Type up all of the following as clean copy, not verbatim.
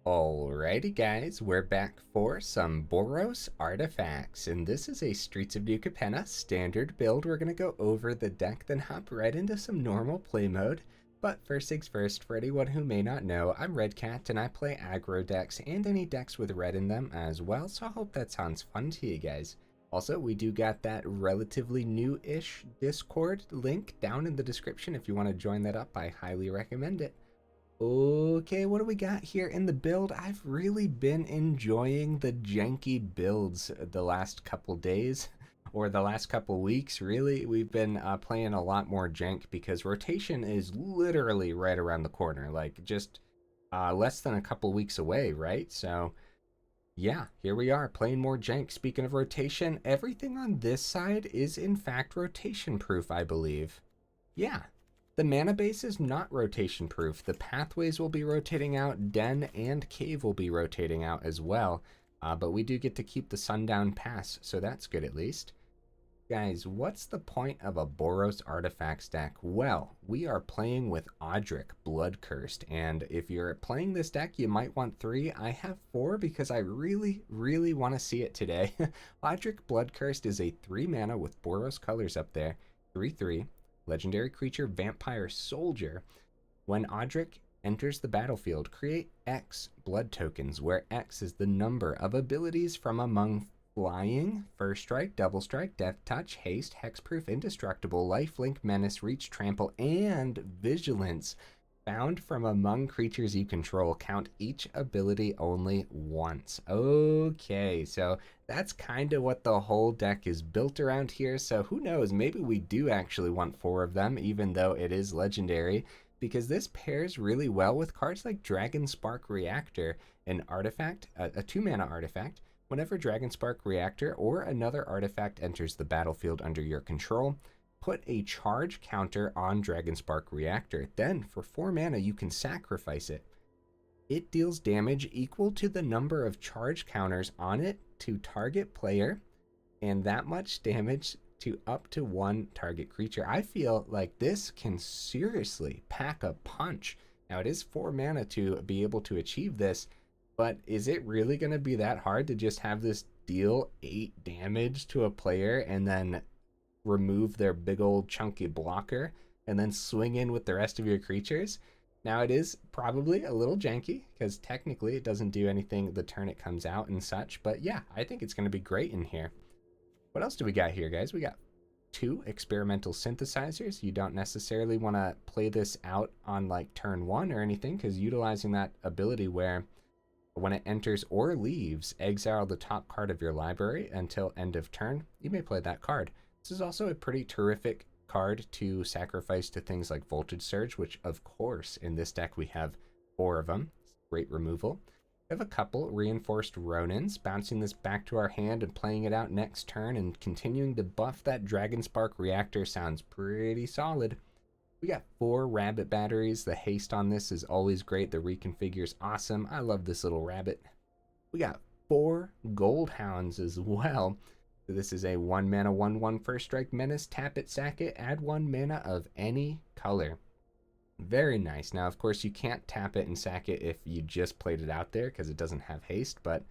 Alrighty guys, we're back for some Boros artifacts, and this is a Streets of New Capenna standard build. We're going to go over the deck, then hop right into some normal play mode. But first things first, for anyone who may not know, I'm Redcat and I play aggro decks and any decks with red in them as well, so I hope that sounds fun to you guys. Also, we do got that relatively new-ish Discord link down in the description. If you want to join that up, I highly recommend it. Okay, what do we got here in the build? I've really been enjoying the janky builds the last couple days, or the last couple weeks, really. We've been playing a lot more jank because rotation is literally right around the corner, like just less than a couple weeks away, right? So yeah, here we are playing more jank. Speaking of rotation, everything on this side is in fact rotation proof, I believe. Yeah. The mana base is not rotation proof. The pathways will be rotating out, Den and Cave will be rotating out as well, but we do get to keep the Sundown Pass, so that's good at least. Guys, what's the point of a Boros Artifacts deck? Well, we are playing with Odric, Blood Cursed, and if you're playing this deck, you might want 3. I have 4 because I really want to see it today. Odric, Blood Cursed is a 3 mana with Boros colors up there, 3/3. Legendary creature, Vampire Soldier. When Odric enters the battlefield, create X blood tokens, where X is the number of abilities from among Flying, First Strike, Double Strike, Death Touch, Haste, Hexproof, Indestructible, Lifelink, Menace, Reach, Trample, and Vigilance found from among creatures you control. Count each ability only once. Okay, so that's kind of what the whole deck is built around here. So who knows, maybe we do actually want 4 of them, even though it is legendary, because this pairs really well with cards like Dragonspark Reactor, an artifact, a 2-mana artifact. Whenever Dragonspark Reactor or another artifact enters the battlefield under your control, put a charge counter on Dragonspark Reactor. Then, for 4 mana, you can sacrifice it. It deals damage equal to the number of charge counters on it to target player, and that much damage to up to 1 target creature. I feel like this can seriously pack a punch. Now, it is 4 mana to be able to achieve this, but is it really going to be that hard to just have this deal 8 damage to a player and then remove their big old chunky blocker and then swing in with the rest of your creatures? Now, it is probably a little janky because technically it doesn't do anything the turn it comes out and such, but yeah, I think it's going to be great in here. What else do we got here, guys? We got 2 Experimental Synthesizers. You don't necessarily want to play this out on like turn 1 or anything, because utilizing that ability where when it enters or leaves, exile the top card of your library until end of turn, you may play that card. This is also a pretty terrific card to sacrifice to things like Voltage Surge, which of course in this deck we have 4 of them. Great removal. We have a couple Reinforced Ronins, bouncing this back to our hand and playing it out next turn and continuing to buff that Dragonspark Reactor sounds pretty solid. We got 4 rabbit batteries. The haste on this is always great. The reconfigure's awesome. I love this little rabbit. We got 4 Goldhounds as well. So this is a 1 mana 1/1 First Strike Menace. Tap it, sack it, add 1 mana of any color. Very nice. Now, of course, you can't tap it and sack it if you just played it out there because it doesn't have haste, but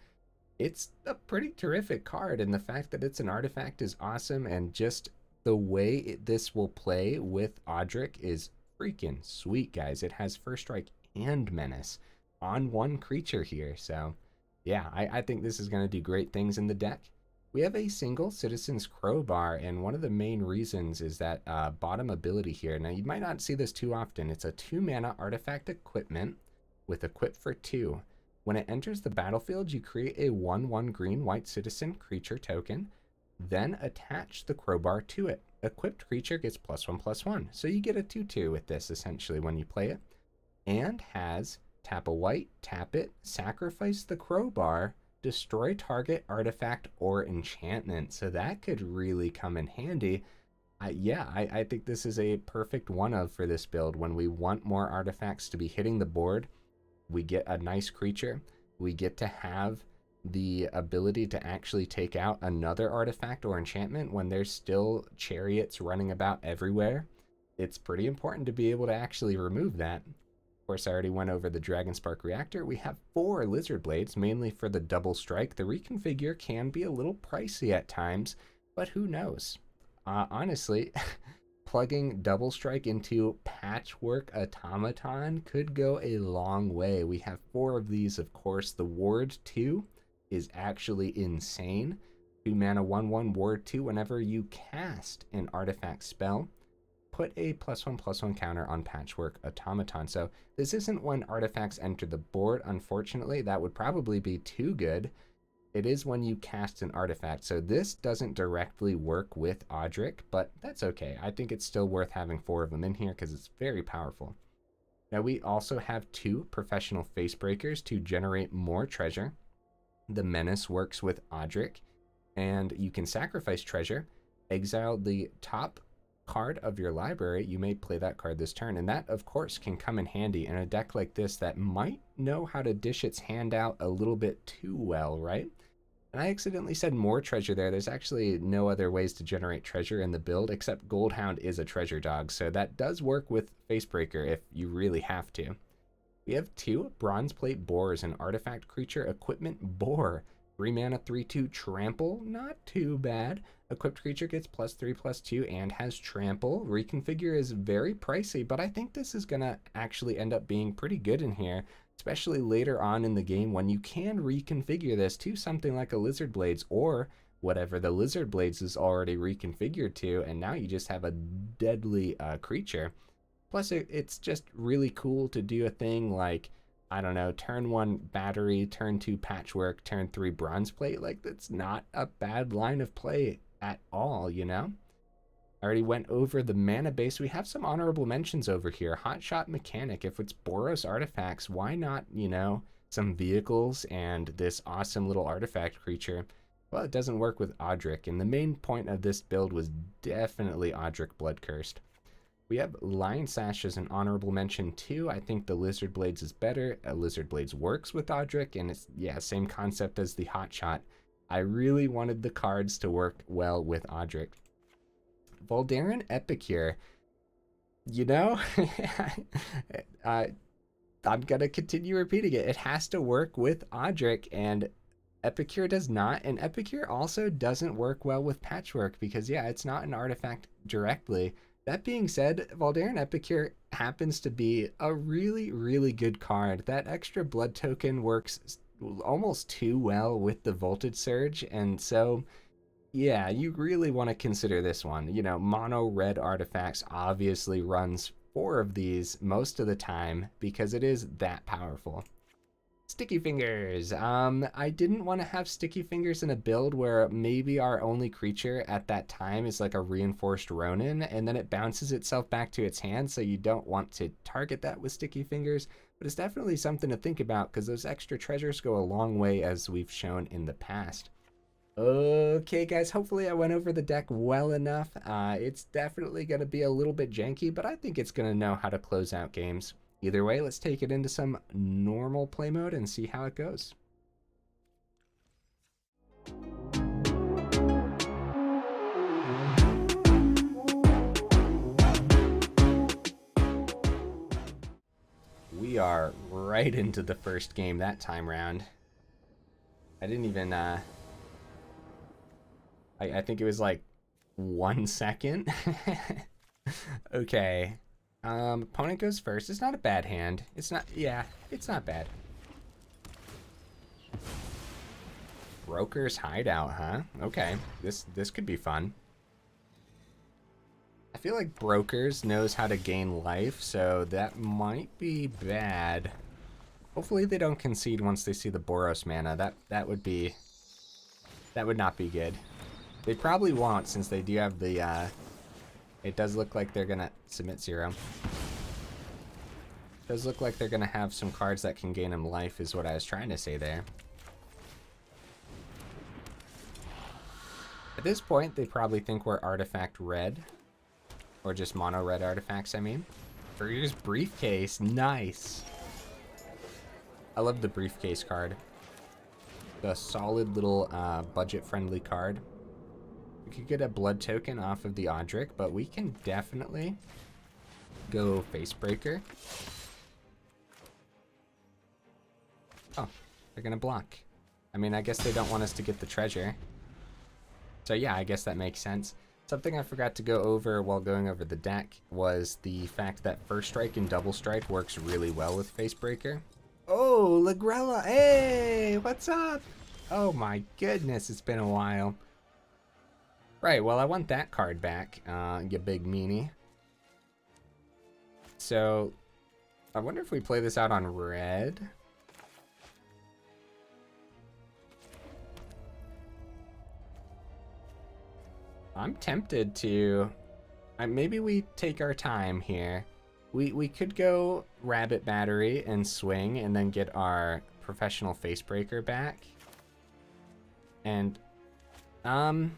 it's a pretty terrific card, and the fact that it's an artifact is awesome, and just the way this will play with Odric is freaking sweet, guys. It has First Strike and Menace on 1 creature here, so yeah, I think this is going to do great things in the deck. We have a single Citizen's Crowbar, and one of the main reasons is that bottom ability here. Now, you might not see this too often. It's a 2 mana artifact equipment with equip for 2. When it enters the battlefield, you create a 1/1 green-white citizen creature token, then attach the crowbar to it. Equipped creature gets +1/+1, so you get a 2/2 with this essentially when you play it, and has tap a white, tap it, sacrifice the crowbar, destroy target artifact or enchantment. So that could really come in handy. I think this is a perfect one-of for this build. When we want more artifacts to be hitting the board, we get a nice creature. We get to have the ability to actually take out another artifact or enchantment when there's still chariots running about everywhere. It's pretty important to be able to actually remove that. course, I already went over the Dragonspark Reactor. We have 4 Lizard Blades, mainly for the double strike. The reconfigure can be a little pricey at times, but who knows? Honestly, plugging double strike into Patchwork Automaton could go a long way. We have 4 of these, of course. The Ward 2 is actually insane. 2 mana 1/1 Ward 2 whenever you cast an artifact spell. Put a +1/+1 counter on Patchwork Automaton. So this isn't when artifacts enter the board, unfortunately. That would probably be too good. It is when you cast an artifact. So this doesn't directly work with Odric, but that's okay. I think it's still worth having 4 of them in here because it's very powerful. Now we also have 2 professional face breakers to generate more treasure. The Menace works with Odric, and you can sacrifice treasure, exile the top card of your library. You may play that card this turn, and that of course can come in handy in a deck like this that might know how to dish its hand out a little bit too well, right? And I accidentally said more treasure there. There's actually no other ways to generate treasure in the build except Goldhound is a treasure dog, so that does work with Facebreaker if you really have to. We have 2 Bronzeplate Boars, an artifact creature equipment boar. 3 mana 3/2 trample, not too bad. Equipped creature gets +3/+2 and has trample. Reconfigure is very pricey, but I think this is gonna actually end up being pretty good in here, especially later on in the game when you can reconfigure this to something like a Lizard Blades or whatever the Lizard Blades is already reconfigured to, and now you just have a deadly creature. Plus it's just really cool to do a thing like, I don't know, turn 1 battery, turn 2 patchwork, turn 3 bronzeplate. Like, that's not a bad line of play at all, you know? I already went over the mana base. We have some honorable mentions over here. Hotshot Mechanic. If it's Boros artifacts, why not, you know, some vehicles and this awesome little artifact creature? Well, it doesn't work with Odric, and the main point of this build was definitely Odric Bloodcursed. We have Lion Sash as an honorable mention too. I think the Lizard Blades is better. Lizard Blades works with Odric, and it's, yeah, same concept as the Hotshot. I really wanted the cards to work well with Odric. Voldaren Epicure. You know, I'm going to continue repeating it. It has to work with Odric, and Epicure does not. And Epicure also doesn't work well with Patchwork because, yeah, it's not an artifact directly. That being said, Voldaren Epicure happens to be a really, really good card. That extra blood token works almost too well with the Voltage Surge, and so, yeah, you really want to consider this one. You know, mono red artifacts obviously runs 4 of these most of the time because it is that powerful. Sticky Fingers. I didn't want to have Sticky Fingers in a build where maybe our only creature at that time is like a Reinforced Ronin, and then it bounces itself back to its hand, so you don't want to target that with Sticky Fingers, but it's definitely something to think about because those extra treasures go a long way, as we've shown in the past. Okay, guys, hopefully I went over the deck well enough. It's definitely going to be a little bit janky, but I think it's going to know how to close out games. Either way, let's take it into some normal play mode and see how it goes. We are right into the first game that time round. I didn't even, I think it was like 1 second. Okay. Opponent goes first. It's not a bad hand. It's not, yeah, it's not bad. Broker's Hideout, huh? Okay, this could be fun. I feel like Brokers knows how to gain life, so that might be bad. Hopefully they don't concede once they see the Boros mana. That would not be good. They probably won't, since they do have the, it does look like they're gonna submit 0. Does look like they're gonna have some cards that can gain them life, is what I was trying to say there. At this point, they probably think we're artifact red. Or just mono red artifacts, I mean. Burger's Briefcase, nice. I love the Briefcase card. The solid little budget-friendly card. We could get a blood token off of the Odric, but we can definitely go Facebreaker. Oh, they're gonna block. I mean, I guess they don't want us to get the treasure. So yeah, I guess that makes sense. Something I forgot to go over while going over the deck was the fact that First Strike and Double Strike works really well with Facebreaker. Oh, Lagrella, hey, what's up? Oh my goodness, it's been a while. Right, well I want that card back, you big meanie. So, I wonder if we play this out on red. I'm tempted to, maybe we take our time here. We could go Rabbit Battery and swing and then get our Professional Facebreaker back. And, I'll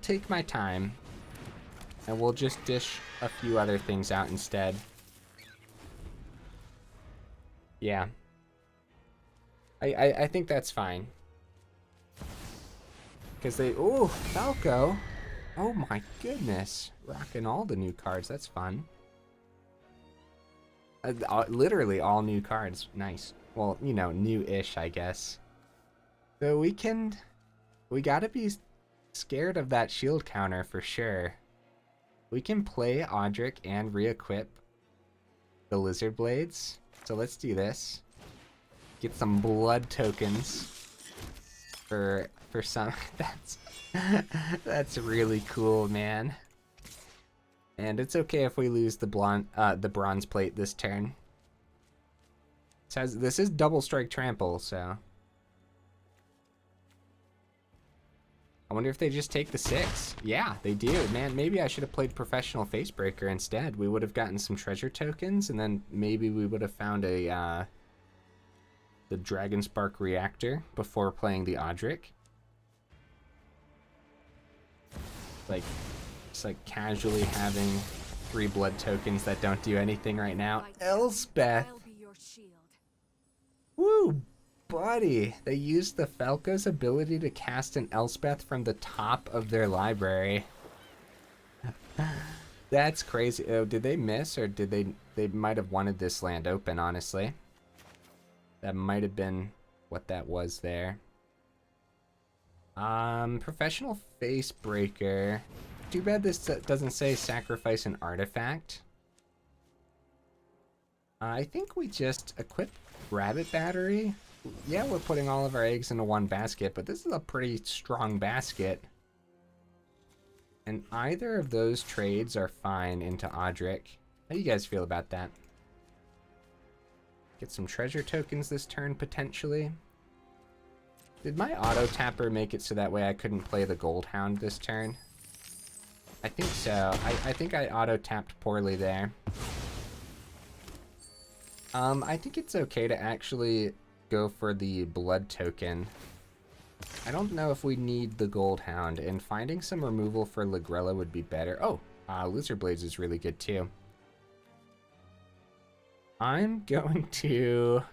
take my time and we'll just dish a few other things out instead. Yeah. I think that's fine. Because they, ooh, Falco. Oh my goodness. Rocking all the new cards, that's fun. Literally all new cards, nice. Well, you know, new-ish, I guess. So we gotta be scared of that shield counter for sure. We can play Odric and re-equip the Lizard Blades. So let's do this. Get some blood tokens for some. That's really cool, man. And it's okay if we lose the bronze plate this turn. This is double strike trample, so I wonder if they just take the 6. Yeah, they do. Man, maybe I should have played Professional Facebreaker instead. We would have gotten some treasure tokens, and then maybe we would have found the Dragonspark Reactor before playing the Odric. Like, just like casually having 3 blood tokens that don't do anything right now. Elspeth! Woo! Buddy, they used the Falco's ability to cast an Elspeth from the top of their library. That's crazy. Oh, did they miss, or did they might have wanted this land open, honestly. That might have been what that was there. Professional Facebreaker. Too bad this doesn't say sacrifice an artifact. I think we just equip Rabbit Battery. Yeah, we're putting all of our eggs into one basket, but this is a pretty strong basket. And either of those trades are fine into Odric. How do you guys feel about that? Get some treasure tokens this turn, potentially. Did my auto-tapper make it so that way I couldn't play the Goldhound this turn? I think so. I think I auto-tapped poorly there. I think it's okay to actually go for the blood token. I don't know if we need the Goldhound, and finding some removal for Lagrella would be better. Oh, Lizard Blades is really good too. I'm going to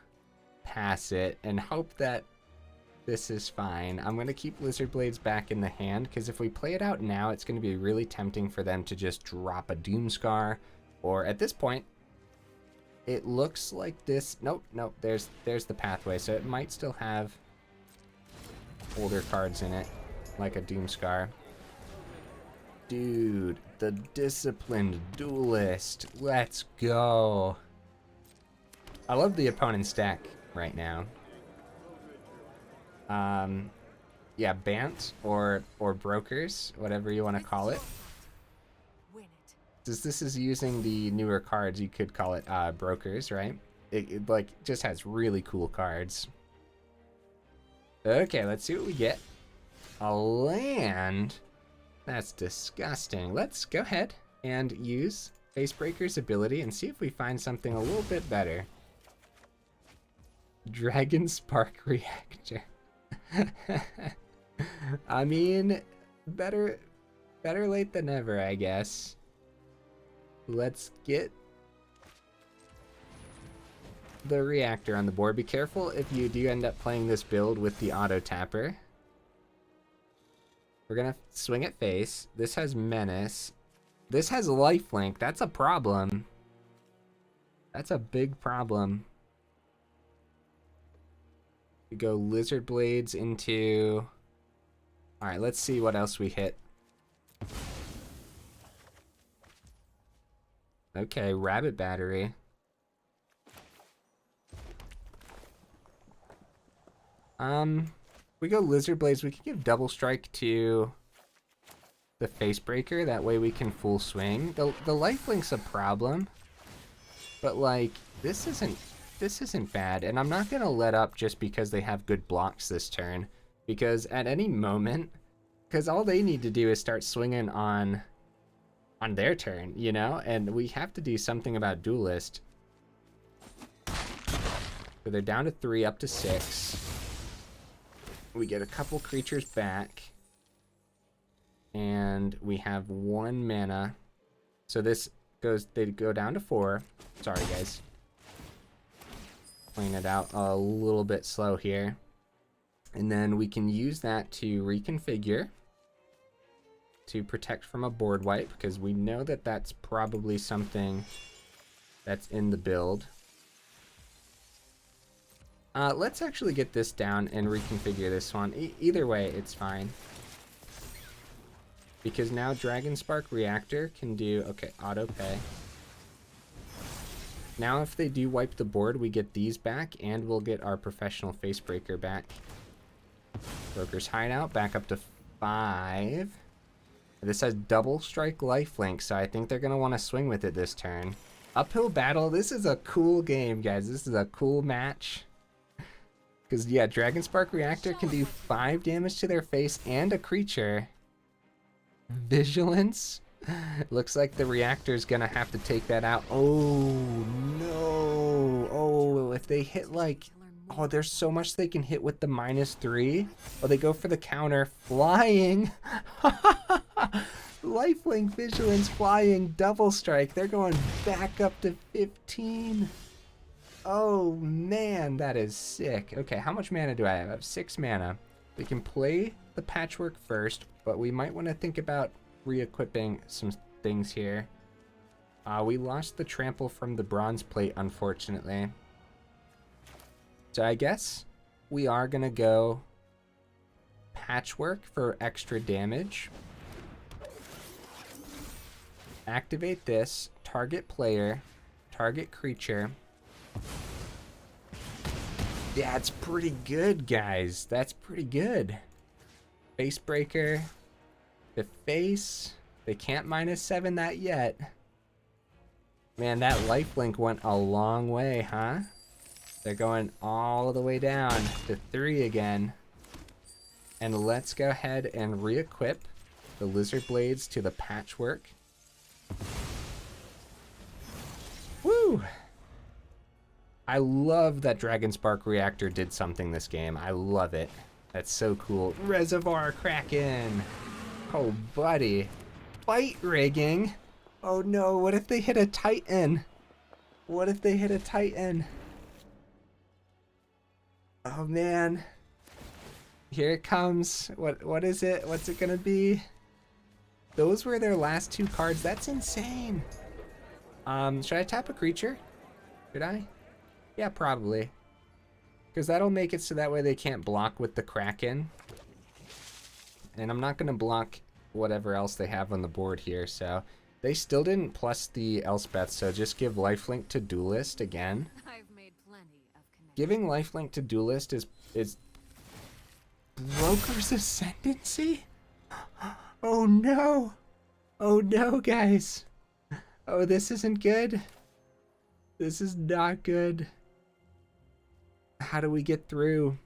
pass it and hope that this is fine. I'm going to keep Lizard Blades back in the hand, because if we play it out now, it's going to be really tempting for them to just drop a Doomscar, or at this point, it looks like this. Nope, there's the pathway, so it might still have older cards in it, like a Doomscar. Dude, the Disciplined Duelist. Let's go. I love the opponent's deck right now. Yeah, Bant or Brokers, whatever you want to call it. Since this is using the newer cards, you could call it Brokers, right? It like just has really cool cards. Okay, let's see what we get. A land? That's disgusting. Let's go ahead and use Facebreaker's ability and see if we find something a little bit better. Dragonspark Reactor. I mean, better late than never, I guess. Let's get the reactor on the board. Be careful if you do end up playing this build with the auto tapper. We're gonna swing at face. This has menace. This has lifelink. That's a problem. That's a big problem. We go Lizard Blades into... Alright, let's see what else we hit. Okay, Rabbit Battery. We go Lizard Blades. We can give Double Strike to the Facebreaker. That way we can full swing. The lifelink's a problem, but like this isn't bad. And I'm not gonna let up just because they have good blocks this turn, because at any moment, because all they need to do is start swinging on their turn, you know, and we have to do something about Duelist. So they're down to 3, up to 6. We get a couple creatures back. And we have 1 mana. So this goes, they go down to 4. Sorry, guys. Playing it out a little bit slow here. And then we can use that to reconfigure to protect from a board wipe, because we know that that's probably something that's in the build. Let's actually get this down and reconfigure this one. Either way, it's fine. Because now Dragonspark Reactor can do... Okay, auto pay. Now if they do wipe the board, we get these back, and we'll get our Professional Facebreaker back. Broker's Hideout, back up to 5. This has double strike lifelink, so I think they're going to want to swing with it this turn. Uphill Battle, this is a cool game, guys. This is a cool match. Because, yeah, Dragonspark Reactor can do 5 damage to their face and a creature. Vigilance? Looks like the Reactor's gonna have to take that out. Oh, no. Oh, if they hit, like... Oh, there's so much they can hit with the -3. Oh, they go for the counter. Flying! Lifelink, Vigilance, Flying, Double Strike. They're going back up to 15. Oh man, that is sick. Okay, how much mana do I have? I have 6 mana. We can play the Patchwork first, but we might want to think about re-equipping some things here. We lost the Trample from the Bronzeplate, unfortunately. So I guess we are going to go Patchwork for extra damage. Activate this, target player, target creature. Yeah, it's pretty good, guys. That's pretty good. Facebreaker. The face. They can't -7 that yet. Man, that lifelink went a long way, huh? They're going all the way down to 3 again. And let's go ahead and re-equip the Lizard Blades to the Patchwork. Woo! I love that Dragonspark Reactor did something this game. I love it. That's so cool. Reservoir Kraken! Oh, buddy. Fight rigging? Oh no, what if they hit a Titan? What if they hit a Titan? Oh man. Here it comes. What is it? What's it gonna be? Those were their last 2 cards. That's insane. Should I tap a creature? Should I? Yeah, probably. Because that'll make it so that way they can't block with the Kraken. And I'm not going to block whatever else they have on the board here, so... They still didn't plus the Elspeth, so just give lifelink to Duelist again. I've made plenty of connections. Giving lifelink to Duelist is Broker's Ascendancy? Oh no! Oh no, guys! Oh, this isn't good. This is not good. How do we get through?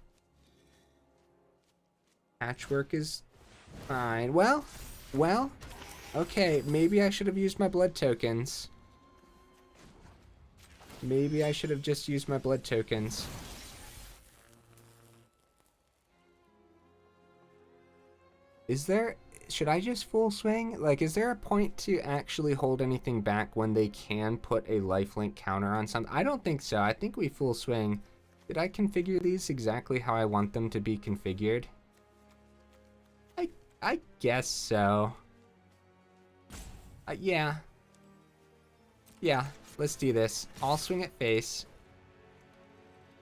Patchwork is fine. Well, okay, maybe I should have used my blood tokens. Maybe I should have just used my blood tokens. Should I just full swing? Like, is there a point to actually hold anything back when they can put a lifelink counter on something? I don't think so. I think we full swing. Did I configure these exactly how I want them to be configured? I guess so. Yeah. Yeah, let's do this. I'll swing at face.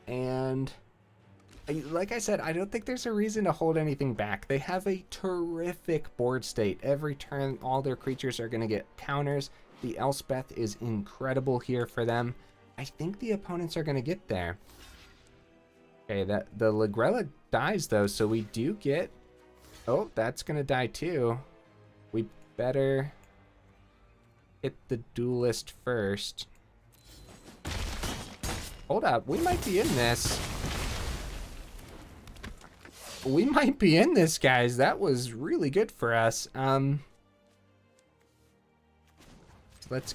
And Like I said, I don't think there's a reason to hold anything back. They have a terrific board state. Every turn, all their creatures are going to get counters. The Elspeth is incredible here for them. I think the opponents are going to get there. Okay, the Lagrella dies, though, so we do get... Oh, that's going to die, too. We better hit the Duelist first. Hold up, we might be in this. We might be in this, guys. That was really good for us. Let's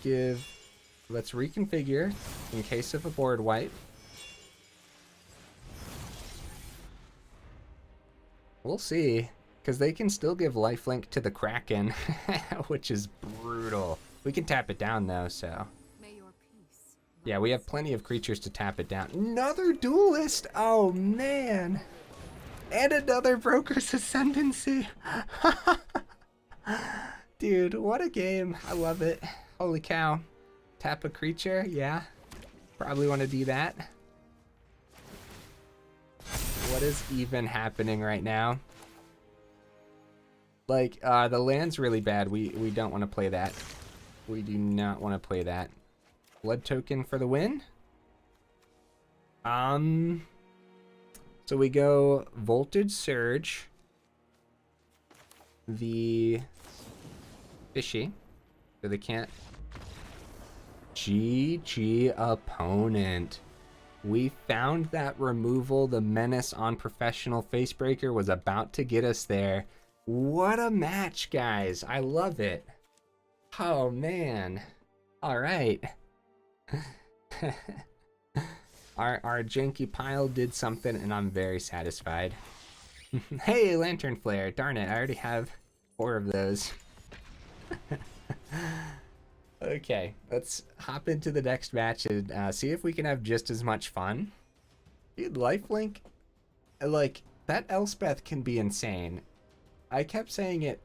reconfigure in case of a board wipe. We'll see, because they can still give lifelink to the Kraken, which is brutal. We can tap it down, though, so... May your peace. Yeah, we have plenty of creatures to tap it down. Another Duelist! Oh, man! And another Broker's Ascendancy! Dude, what a game. I love it. Holy cow. Tap a creature? Yeah. Probably want to do that. What is even happening right now? Like, the land's really bad. We don't want to play that. We do not want to play that. Blood token for the win. So we go Voltage Surge. The fishy. So they can't. GG opponent. We found that removal. The menace on Professional Facebreaker was about to get us there. What a match, guys. I love it. Oh, man. All right. Our janky pile did something, and I'm very satisfied. Hey, Lantern Flare. Darn it, I already have 4 of those. Okay, let's hop into the next match and see if we can have just as much fun. Dude, lifelink, like, that Elspeth can be insane. I kept saying it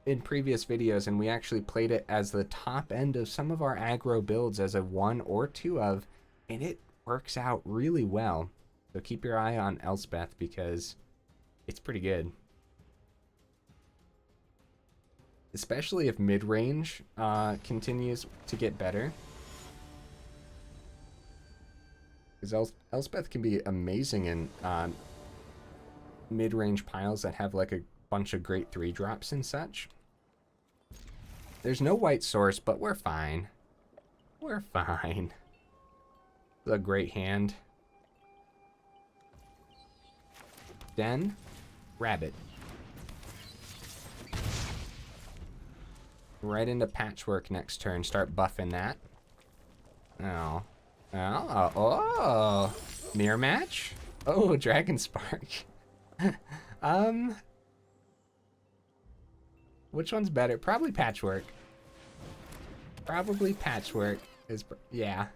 in previous videos, and we actually played it as the top end of some of our aggro builds as a 1 or 2 of, and it works out really well. So keep your eye on Elspeth because it's pretty good. Especially if mid-range continues to get better. Because Elspeth can be amazing in mid-range piles that have like a bunch of great 3-drops and such. There's no white source, but we're fine. We're fine. It's a great hand. Den, rabbit. Right into Patchwork next turn. Start buffing that. Oh. Oh. Mirror match? Oh, Dragonspark. Which one's better? Probably Patchwork. Probably Patchwork is... Yeah.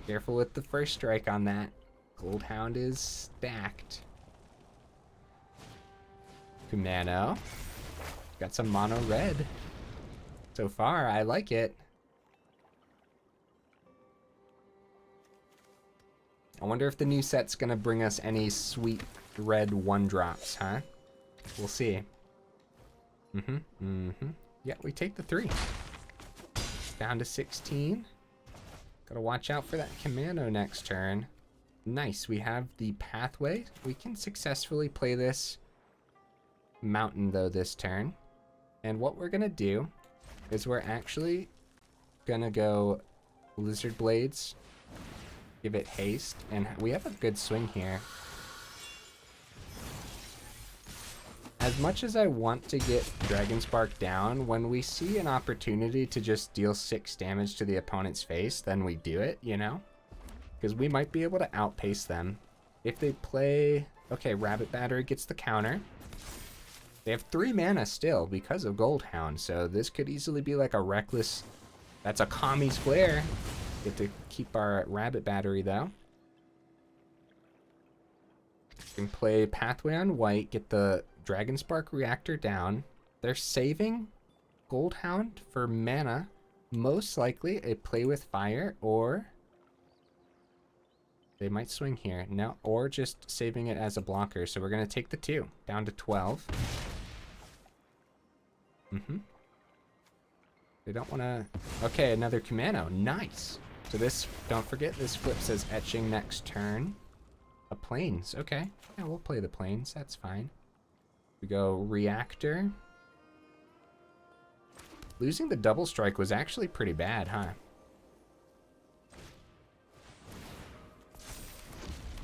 Careful with the first strike on that. Goldhound is stacked. Kumano. Got some mono red. So far, I like it. I wonder if the new set's gonna bring us any sweet red 1-drops, huh? We'll see. Yeah, we take the 3. Down to 16. Gotta watch out for that Kumano next turn. Nice, we have the pathway. We can successfully play this mountain, though, this turn. And what we're gonna do is we're actually gonna go Lizard Blades, give it haste, and we have a good swing here. As much as I want to get Dragonspark down, when we see an opportunity to just deal 6 damage to the opponent's face, then we do it, you know? Because we might be able to outpace them. If they play... Okay, Rabbit Battery gets the counter. They have 3 mana still because of Goldhound, so this could easily be like a reckless... That's a Kami's Flare. Get to keep our Rabbit Battery, though. We can play Pathway on white, get the Dragonspark Reactor down. They're saving Goldhound for mana. Most likely a Play with Fire or They might swing here. No, or just saving it as a blocker. So we're going to take the 2 down to 12. They don't want to... Okay, another Kumano. Nice. So this, don't forget, this flips as etching next turn. A Plains. Okay. Yeah, we'll play the Plains. That's fine. We go Reactor. Losing the double strike was actually pretty bad, huh?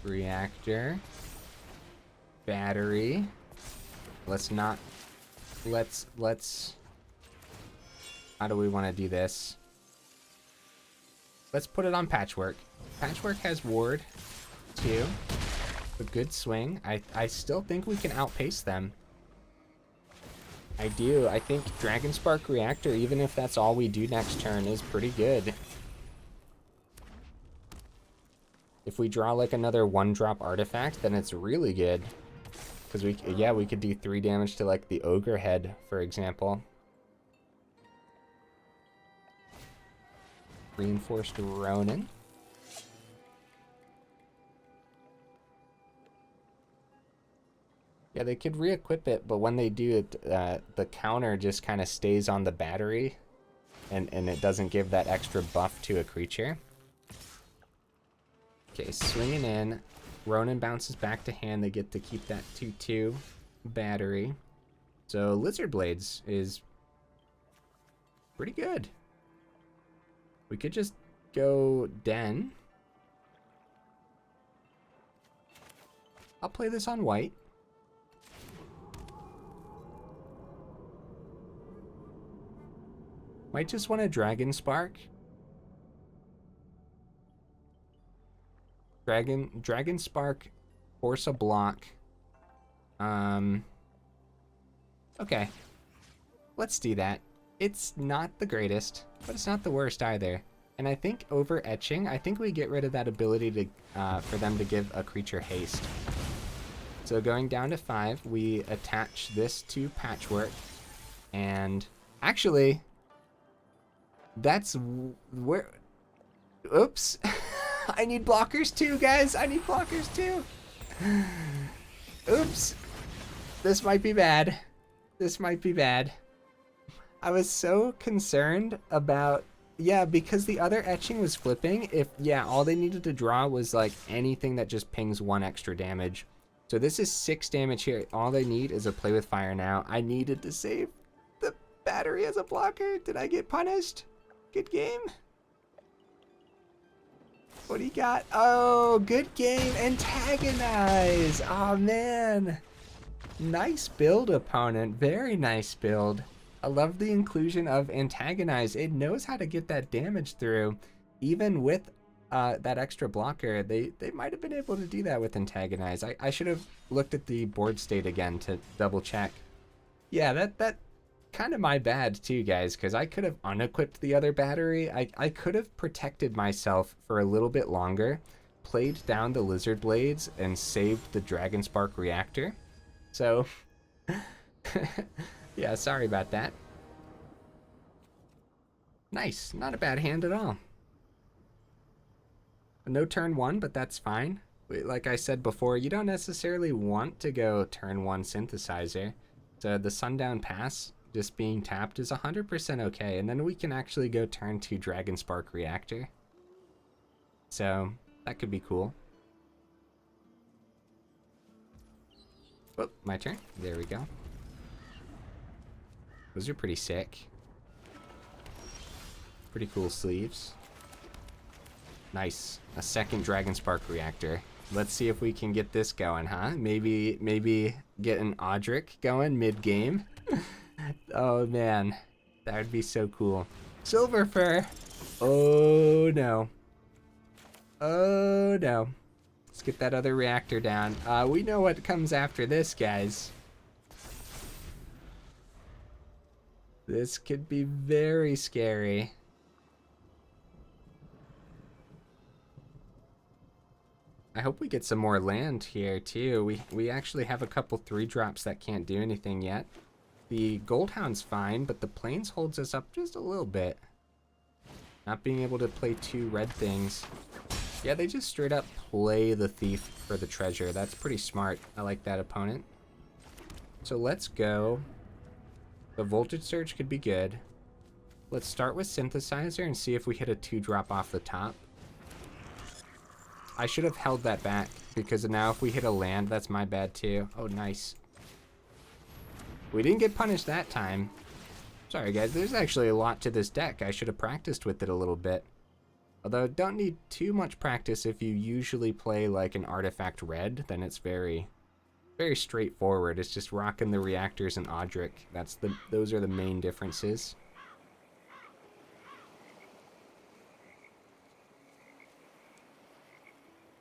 Reactor. Battery. Let's not... Let's... How do we want to do this? Let's put it on Patchwork. Patchwork has Ward, too. A good swing. I still think we can outpace them. I do. I think Dragonspark Reactor, even if that's all we do next turn, is pretty good. If we draw like another 1-drop artifact, then it's really good. Because we could do 3 damage to like the Ogre Head, for example. Reinforced Ronin. Yeah, they could re-equip it, but when they do it, the counter just kind of stays on the battery, and it doesn't give that extra buff to a creature. Okay, swinging in. Ronin bounces back to hand. They get to keep that 2/2 battery. So Lizard Blades is pretty good. We could just go Den. I'll play this on white. Might just want a Dragonspark. Dragonspark, force a block. Okay. Let's do that. It's not the greatest, but it's not the worst either. And I think over etching, I think we get rid of that ability to for them to give a creature haste. So going down to 5, we attach this to Patchwork. And actually, that's where... Oops. I need blockers too, guys. I need blockers too. Oops. This might be bad. This might be bad. I was so concerned about... Yeah, because the other etching was flipping. All they needed to draw was like anything that just pings 1 extra damage. So this is 6 damage here. All they need is a play with fire now. I needed to save the battery as a blocker. Did I get punished? Good game. What do you got? Oh, good game. Antagonize. Oh, man. Nice build, opponent. Very nice build. I love the inclusion of Antagonize. It knows how to get that damage through. Even with that extra blocker, they might have been able to do that with Antagonize. I should have looked at the board state again to double check. Yeah, that kind of my bad too, guys, because I could have unequipped the other battery. I could have protected myself for a little bit longer, played down the Lizard Blades, and saved the Dragonspark Reactor. So, yeah, sorry about that. Nice, not a bad hand at all. No turn 1, but that's fine. Like I said before, you don't necessarily want to go turn 1 Synthesizer. So the Sundown Pass just being tapped is 100% okay, and then we can actually go turn 2 Dragonspark Reactor. So that could be cool. Oh, my turn. There we go. Those are pretty sick. Pretty cool sleeves. Nice. A second Dragonspark Reactor. Let's see if we can get this going, huh? Maybe get an Odric going mid-game. Oh, man. That would be so cool. Silver Fur. Oh, no. Oh, no. Let's get that other reactor down. We know what comes after this, guys. This could be very scary. I hope we get some more land here, too. We actually have a couple 3-drops that can't do anything yet. The Goldhound's fine, but the Plains holds us up just a little bit. Not being able to play 2 red things. Yeah, they just straight up play the Thief for the treasure. That's pretty smart. I like that opponent. So let's go. The Voltage Surge could be good. Let's start with Synthesizer and see if we hit a 2-drop off the top. I should have held that back, because now if we hit a land, that's my bad too. Oh, nice. We didn't get punished that time. Sorry guys, there's actually a lot to this deck. I should have practiced with it a little bit. Although, don't need too much practice if you usually play like an artifact red, then it's very straightforward. It's just rocking the reactors and Odric. Those are the main differences.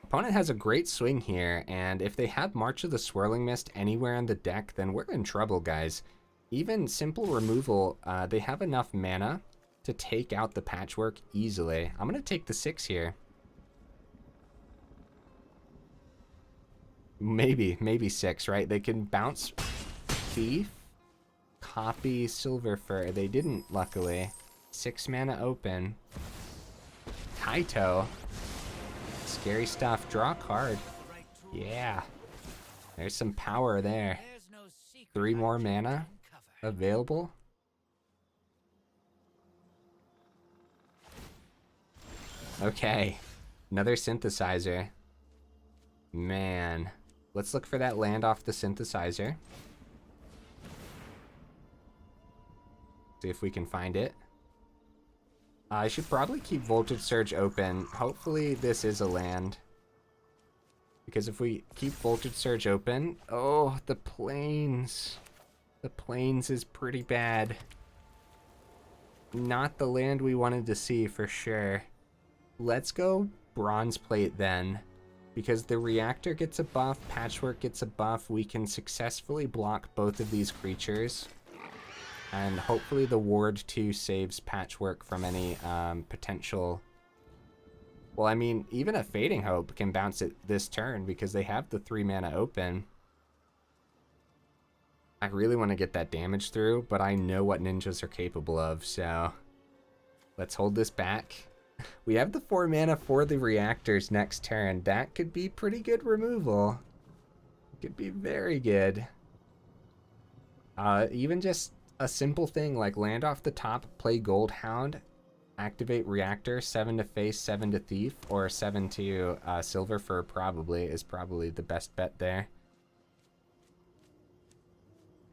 Opponent has a great swing here, and if they have March of the Swirling Mist anywhere in the deck, then we're in trouble, guys. Even simple removal, they have enough mana to take out the Patchwork easily. I'm going to take the 6 here. Maybe 6, right? They can bounce Thief, copy Silver Fur. They didn't, luckily. 6 mana open. Kaito. Scary stuff. Draw a card. Yeah. There's some power there. 3 more mana available. Okay. Another Synthesizer. Man. Let's look for that land off the Synthesizer. See if we can find it. I should probably keep Voltage Surge open. Hopefully this is a land. Because if we keep Voltage Surge open... Oh, the Plains. The Plains is pretty bad. Not the land we wanted to see for sure. Let's go Bronzeplate then. Because the Reactor gets a buff, Patchwork gets a buff, we can successfully block both of these creatures. And hopefully the Ward 2 saves Patchwork from any potential... Well, I mean, even a Fading Hope can bounce it this turn because they have the 3 mana open. I really want to get that damage through, but I know what ninjas are capable of, so... Let's hold this back. We have the 4 mana for the reactors next turn. That could be pretty good removal. Could be very good. Even just a simple thing like land off the top, play Goldhound, activate Reactor, 7 to face, 7 to Thief, or 7 to Silver Fur is probably the best bet there.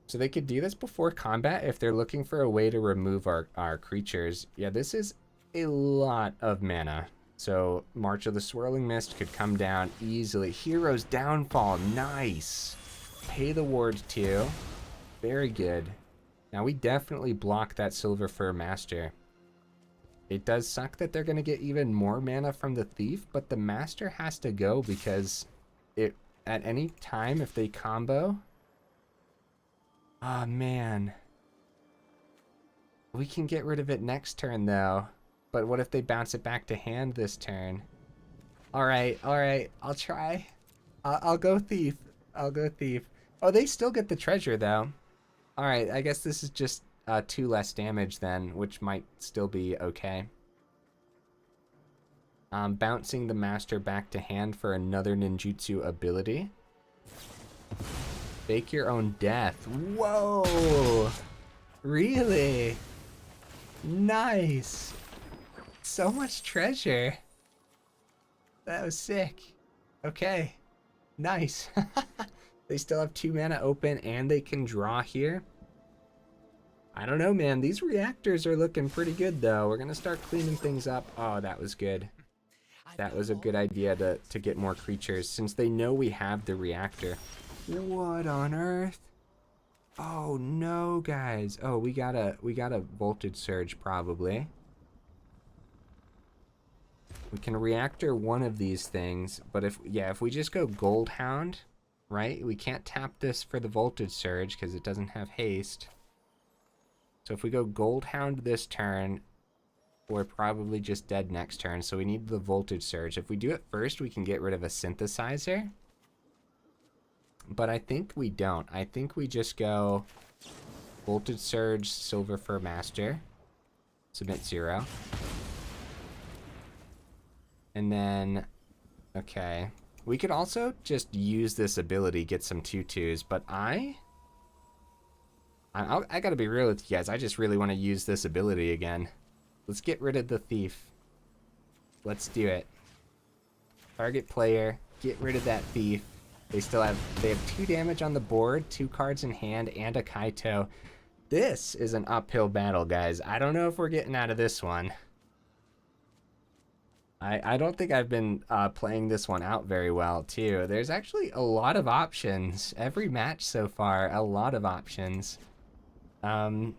So they could do this before combat if they're looking for a way to remove our creatures. Yeah, this is a lot of mana. So March of the Swirling Mist could come down easily. Hero's Downfall, nice. Pay the Ward 2, very good. Now we definitely block that Silver Fur Master. It does suck that they're going to get even more mana from the Thief, but the Master has to go because it at any time if they combo... Ah, man. We can get rid of it next turn, though. But what if they bounce it back to hand this turn? Alright, I'll try. I'll go Thief. I'll go Thief. Oh, they still get the treasure, though. Alright, I guess this is just 2 less damage then, which might still be okay. Bouncing the Master back to hand for another ninjutsu ability. Fake your own death. Whoa! Really? Nice. So much treasure. That was sick. Okay. Nice. They still have 2 mana open and they can draw here. I don't know, man. These reactors are looking pretty good, though. We're going to start cleaning things up. Oh, that was good. That was a good idea to get more creatures since they know we have the reactor. What on earth? Oh no, guys. Oh, we got a Voltage Surge probably. We can reactor one of these things, but if we just go Goldhound, right? We can't tap this for the Voltage Surge because it doesn't have haste. So if we go Goldhound this turn, we're probably just dead next turn. So we need the Voltage Surge. If we do it first, we can get rid of a Synthesizer. But I think we don't. I think we just go Voltage Surge, Silver Fur Master, submit 0. And then Okay. We could also just use this ability, get some 2/2s, but I gotta be real with you guys. I just really want to use this ability again. Let's get rid of the thief. Let's do it. Target player, get rid of that thief. They have 2 damage on the board, 2 cards in hand, and a Kaito. This is an uphill battle, guys. I don't know if we're getting out of this one. I don't think I've been playing this one out very well, too. There's actually a lot of options. Every match so far, a lot of options. On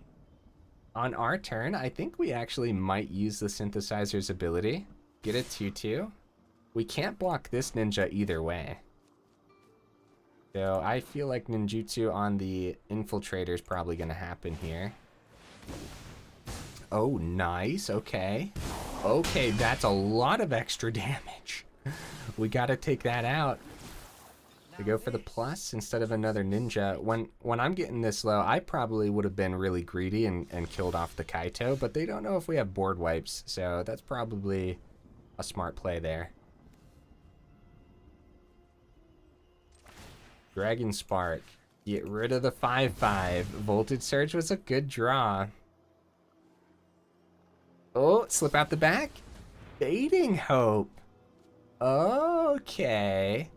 our turn, I think we actually might use the Synthesizer's ability. Get a 2/2. We can't block this ninja either way. So I feel like ninjutsu on the infiltrator is probably going to happen here. Oh, nice. Okay. Okay, that's a lot of extra damage. We got to take that out. To go for the plus instead of another ninja. When I'm getting this low, I probably would have been really greedy and killed off the Kaito, but they don't know if we have board wipes, so that's probably a smart play there. Dragonspark. Get rid of the 5/5. Voltage Surge was a good draw. Oh, slip out the back. Fading Hope. Okay.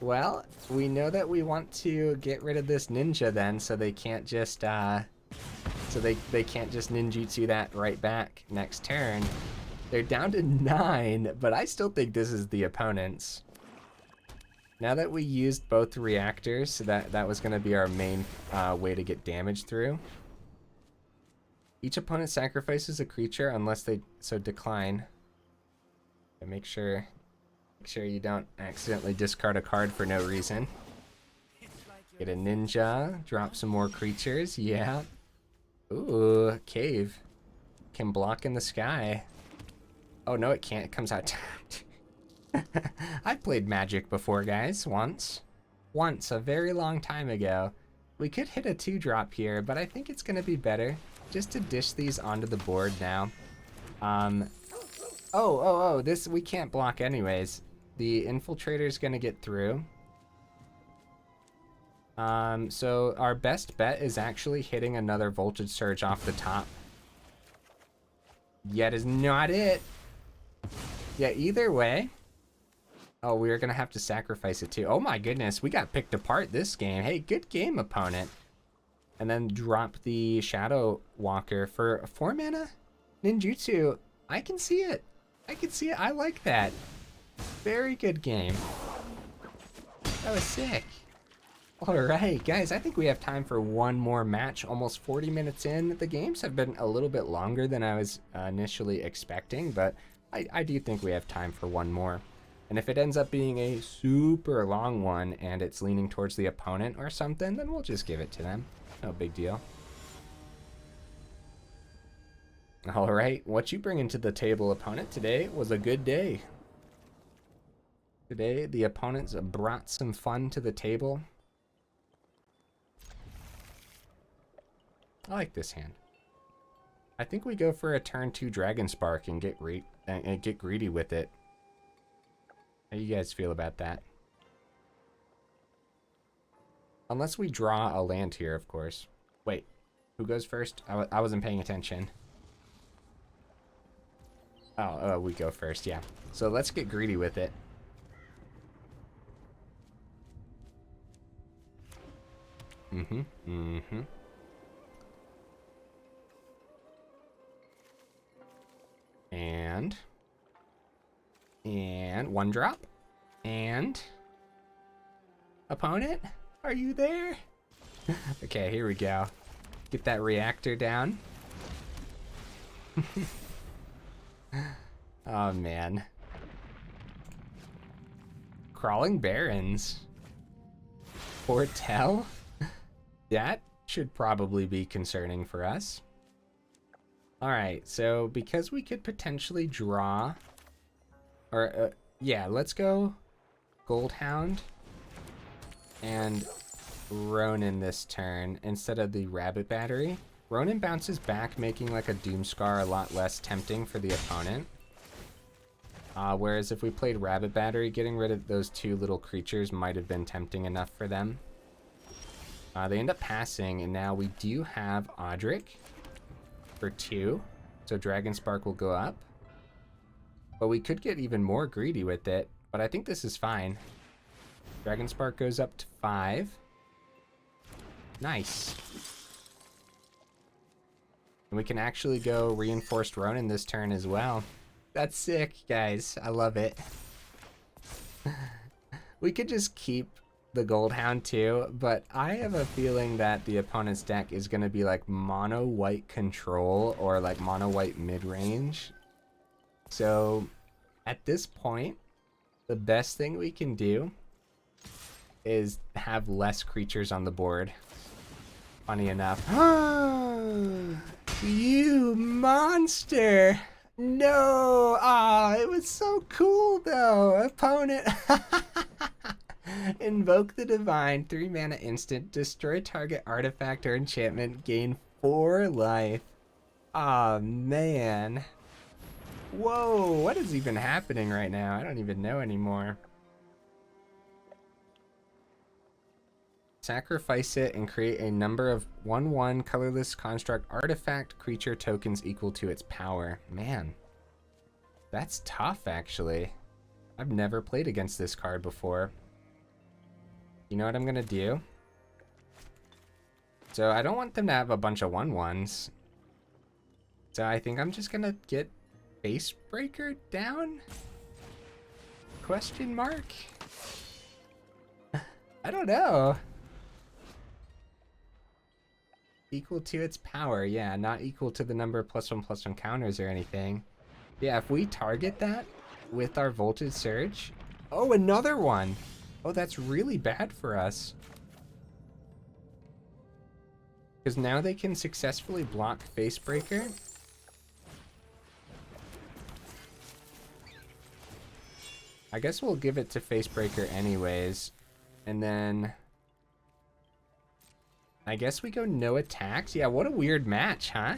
Well, we know that we want to get rid of this ninja then, so they can't just they can't just ninjutsu that right back next turn. They're down to 9, but I still think this is the opponent's. Now that we used both reactors, so that was going to be our main way to get damage through. Each opponent sacrifices a creature unless they decline. And make sure you don't accidentally discard a card for no reason. Get a ninja, drop some more creatures, yeah. Ooh, cave. Can block in the sky. Oh no, it can't, it comes out tapped. I've played Magic before, guys, once, a very long time ago. We could hit a 2-drop here, but I think it's gonna be better just to dish these onto the board now. This we can't block anyways. The infiltrator's gonna get through. So our best bet is actually hitting another Voltage Surge off the top. Yet is not it. Yeah, either way. Oh, we're gonna have to sacrifice it too. Oh my goodness, we got picked apart this game. Hey, good game, opponent. And then drop the Shadow Walker for 4 mana ninjutsu. I can see it. I like that. Very good game. That was sick. All right, guys, I think we have time for one more match. Almost 40 minutes in. The games have been a little bit longer than I was initially expecting, but I do think we have time for one more. And if it ends up being a super long one and it's leaning towards the opponent or something, then we'll just give it to them. No big deal. All right, what you bringing to the table, opponent? Today was a good day. Today, the opponents brought some fun to the table. I like this hand. I think we go for a turn 2 Dragonspark and get greedy with it. How you guys feel about that? Unless we draw a land here, of course. Wait, who goes first? I wasn't paying attention. Oh, we go first, yeah. So let's get greedy with it. And 1 drop. And opponent, are you there? Okay, here we go. Get that reactor down. Oh man. Crawling Barrens. Foretell? That should probably be concerning for us. Alright, so because we could potentially draw, or yeah, let's go Goldhound and Ronin this turn instead of the Rabbit Battery. Ronin bounces back, making like a Doomscar a lot less tempting for the opponent. Whereas if we played Rabbit Battery, getting rid of those 2 little creatures might have been tempting enough for them. They end up passing, and now we do have Odric for 2. So Dragonspark will go up. But we could get even more greedy with it, but I think this is fine. Dragonspark goes up to 5. Nice. And we can actually go Reinforced Ronin this turn as well. That's sick, guys. I love it. We could just keep the Goldhound too, but I have a feeling that the opponent's deck is going to be like mono white control or like mono white mid-range. So at this point, the best thing we can do is have less creatures on the board. Funny enough. You monster! No! Ah, it was so cool though. Opponent. Invoke the Divine, 3 mana instant, destroy target artifact or enchantment, gain 4 life. Aw, man. Whoa, what is even happening right now? I don't even know anymore. Sacrifice it and create a number of 1/1 colorless construct artifact creature tokens equal to its power. Man, that's tough actually. I've never played against this card before. You know what I'm gonna do? So I don't want them to have a bunch of 1/1s. So I think I'm just gonna get Facebreaker down? Question mark? I don't know. Equal to its power, yeah, not equal to the number of +1/+1 counters or anything. Yeah, if we target that with our Voltage Surge. Oh, another one! Oh, that's really bad for us. Because now they can successfully block Facebreaker. I guess we'll give it to Facebreaker anyways. And then I guess we go no attacks. Yeah, what a weird match, huh?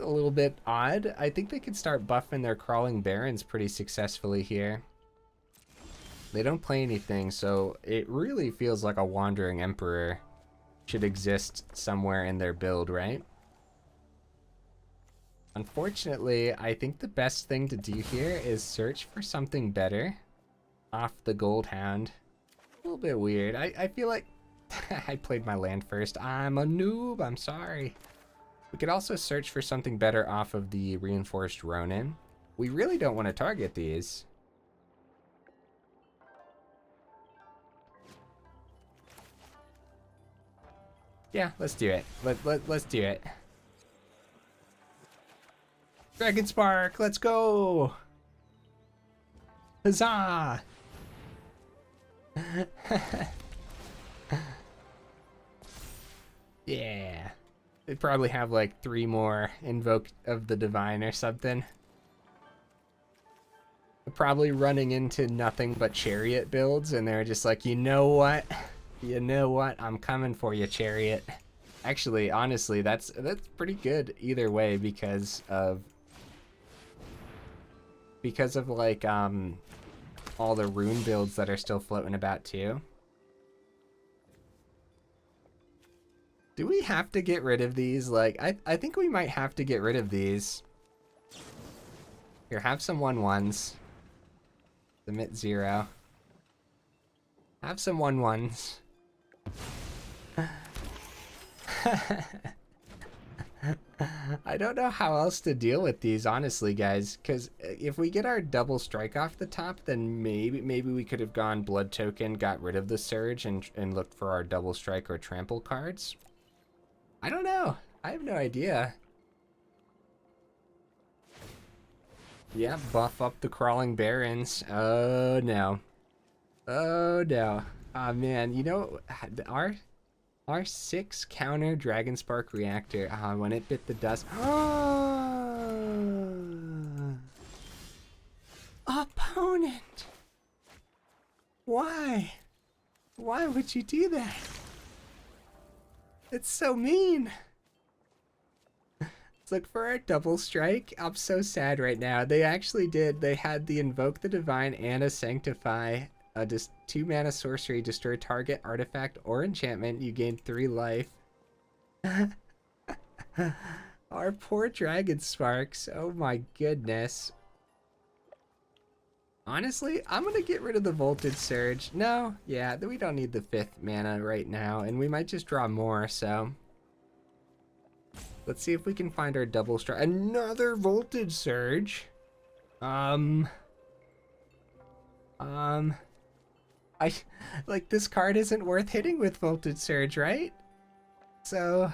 A little bit odd. I think they could start buffing their Crawling Barons pretty successfully here. They don't play anything, so it really feels like a Wandering Emperor should exist somewhere in their build, right? Unfortunately, I think the best thing to do here is search for something better off the Goldhound. A little bit weird. I feel like I played my land first. I'm a noob, I'm sorry. We could also search for something better off of the Reinforced Ronin. We really don't want to target these. Yeah, let's do it. Let's do it. Dragonspark, let's go! Huzzah! Yeah. They probably have like 3 more Invoke of the Divine or something. They're probably running into nothing but Chariot builds, and they're just like, you know what? You know what? I'm coming for you, Chariot. Actually, honestly, that's pretty good either way because of like all the rune builds that are still floating about too. Do we have to get rid of these? Like, I think we might have to get rid of these. Here, have some 1/1s. Submit 0. Have some 1/1s. I don't know how else to deal with these, honestly, guys. Because if we get our double strike off the top, then maybe we could have gone Blood Token, got rid of the Surge, and looked for our double strike or trample cards. I don't know. I have no idea. Yeah, buff up the Crawling Barons. Oh, no. Oh, no. Oh, man. You know, our 6 counter Dragonspark Reactor, when it bit the dust. Opponent! Why? Why would you do that? It's so mean. It's look for our double strike. I'm so sad right now. They actually did. They had the Invoke the Divine and a Sanctify. Just 2 mana sorcery, destroy target artifact or enchantment. You gain 3 life. Our poor Dragonsparks. Oh my goodness. Honestly, I'm gonna get rid of the Voltage Surge. No, yeah, we don't need the 5th mana right now, and we might just draw more, so. Let's see if we can find our double strike. Another Voltage Surge. Like, this card isn't worth hitting with Voltage Surge, right? So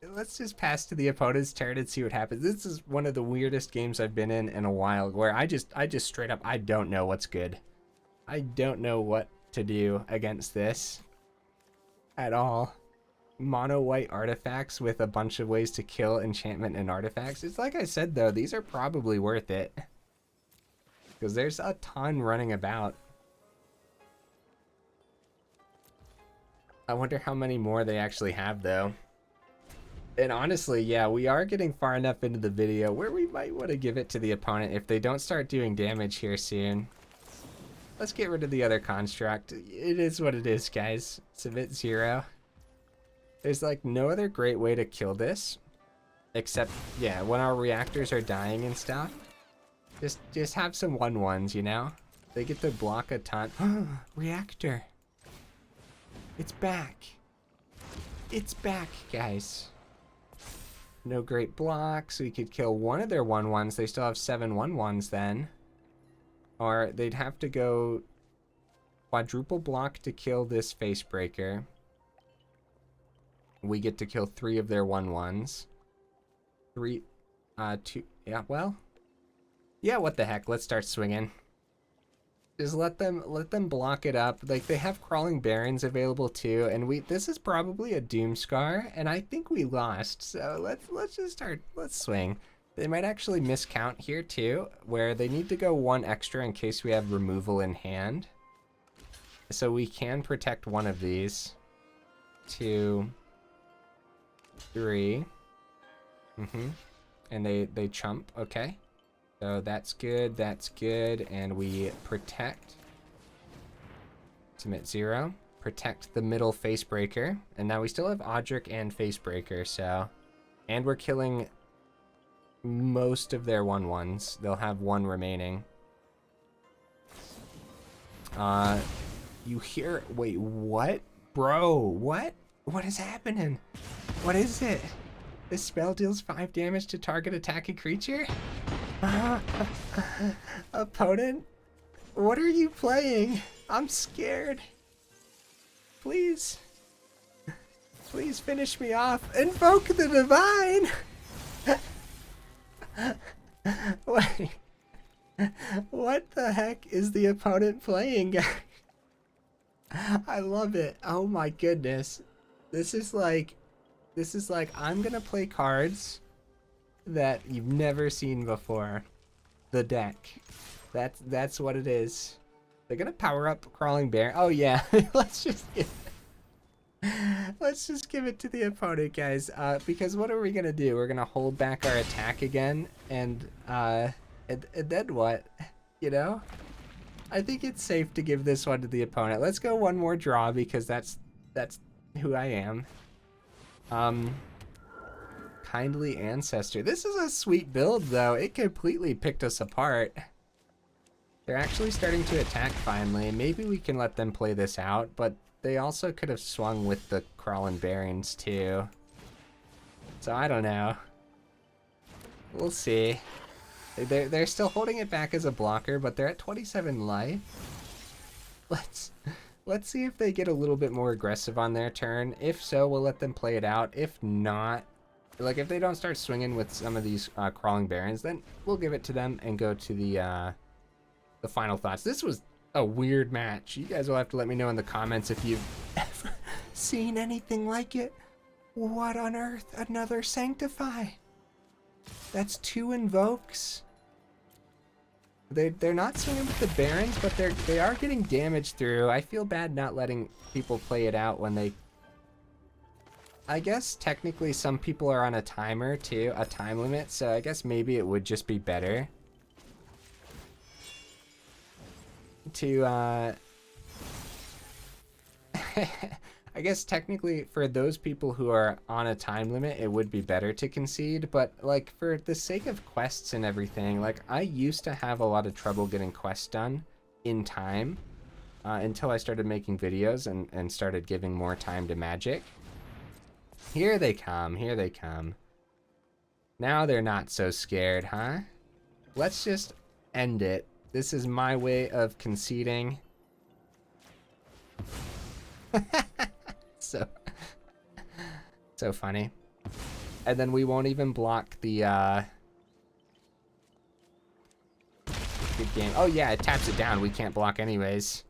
let's just pass to the opponent's turn and see what happens. This is one of the weirdest games I've been in a while, where I just straight up, I don't know what's good. I don't know what to do against this at all. Mono white artifacts with a bunch of ways to kill enchantment and artifacts. It's like I said though, these are probably worth it, because there's a ton running about. I wonder how many more they actually have though. And honestly, yeah, we are getting far enough into the video where we might want to give it to the opponent if they don't start doing damage here soon. Let's get rid of the other construct. It is what it is, guys. Submit 0. There's like no other great way to kill this, except, yeah, when our reactors are dying and stuff. Just have some 1/1s, you know? They get to block a ton. Reactor. It's back. It's back, guys. No great blocks. We could kill one of their 1/1s. They still have 7 1/1s then. Or they'd have to go quadruple block to kill this Facebreaker. We get to kill 3 of their 1/1s. 2, yeah, well. Yeah, what the heck? Let's start swinging. Just let them block it up. Like, they have Crawling Barrens available too, and this is probably a Doomscar, and I think we lost. So let's just start. Let's swing. They might actually miscount here too, where they need to go 1 extra in case we have removal in hand. So we can protect one of these. 2, 3. And they chump. Okay. So that's good, and we protect. Submit 0. Protect the middle Facebreaker. And now we still have Odric and Facebreaker, so. And we're killing most of their 1/1s. They'll have 1 remaining. You hear, wait, what? Bro, what? What is happening? What is it? This spell deals 5 damage to target attacking creature? Opponent, what are you playing? I'm scared. Please finish me off. Invoke the Divine. Wait, what the heck is the opponent playing? I love it. Oh my goodness. This is like I'm gonna play cards that you've never seen before. The deck. That's what it is. They're gonna power up Crawling Bear. Oh yeah, let's just give it to the opponent, guys. Because what are we gonna do? We're gonna hold back our attack again, and then what? You know? I think it's safe to give this one to the opponent. Let's go 1 more draw, because that's who I am. Kindly Ancestor. This is a sweet build, though. It completely picked us apart. They're actually starting to attack finally. Maybe we can let them play this out, but they also could have swung with the Crawling Barrens, too. So I don't know. We'll see. They're still holding it back as a blocker, but they're at 27 life. Let's see if they get a little bit more aggressive on their turn. If so, we'll let them play it out. If not, like if they don't start swinging with some of these Crawling Barrens, then we'll give it to them and go to the final thoughts. This was a weird match. You guys will have to let me know in the comments if you've ever seen anything like it. What on earth? Another Sanctify. That's 2 invokes. They're not swinging with the Barrens, but they are getting damage through. I feel bad not letting people play it out when they I guess technically some people are on a timer too, a time limit, so I guess maybe it would just be better to I guess technically for those people who are on a time limit, it would be better to concede, but like for the sake of quests and everything, like I used to have a lot of trouble getting quests done in time until I started making videos and started giving more time to Magic. Here they come, here they come. Now they're not so scared, huh? Let's just end it. This is my way of conceding. So funny. And then we won't even block the good game. Oh yeah, it taps it down. We can't block anyways.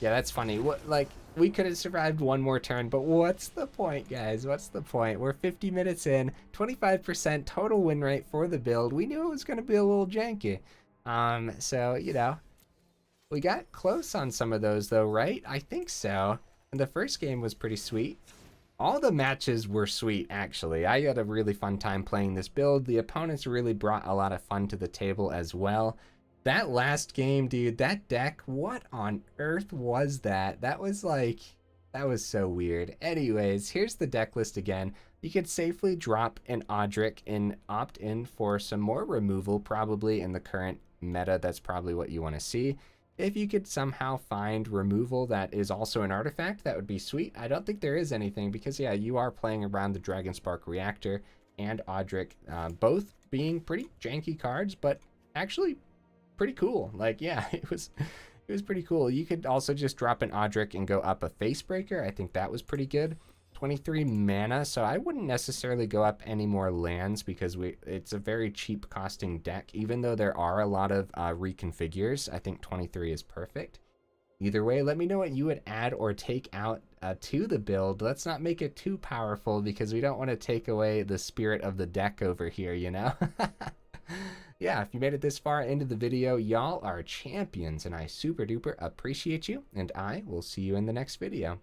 Yeah, that's funny. What, like, we could have survived one more turn, but what's the point, guys? What's the point? We're 50 minutes in, 25% total win rate for the build. We knew it was going to be a little janky. So, you know, we got close on some of those though, right? I think so. And the first game was pretty sweet. All the matches were sweet, actually. I had a really fun time playing this build. The opponents really brought a lot of fun to the table as well. That last game, dude, that deck, what on earth was that? That was like, that was so weird. Anyways, here's the deck list again. You could safely drop an Odric and opt in for some more removal, probably in the current meta. That's probably what you want to see. If you could somehow find removal that is also an artifact, that would be sweet. I don't think there is anything because, yeah, you are playing around the Dragonspark Reactor and Odric, both being pretty janky cards, but actually pretty cool. Like, yeah, it was pretty cool. You could also just drop an Odric and go up a Facebreaker. I think that was pretty good. 23 mana, so I wouldn't necessarily go up any more lands because it's a very cheap costing deck. Even though there are a lot of reconfigures, I think 23 is perfect. Either way, let me know what you would add or take out to the build. Let's not make it too powerful because we don't want to take away the spirit of the deck over here, you know? Yeah, if you made it this far into the video, y'all are champions, and I super duper appreciate you, and I will see you in the next video.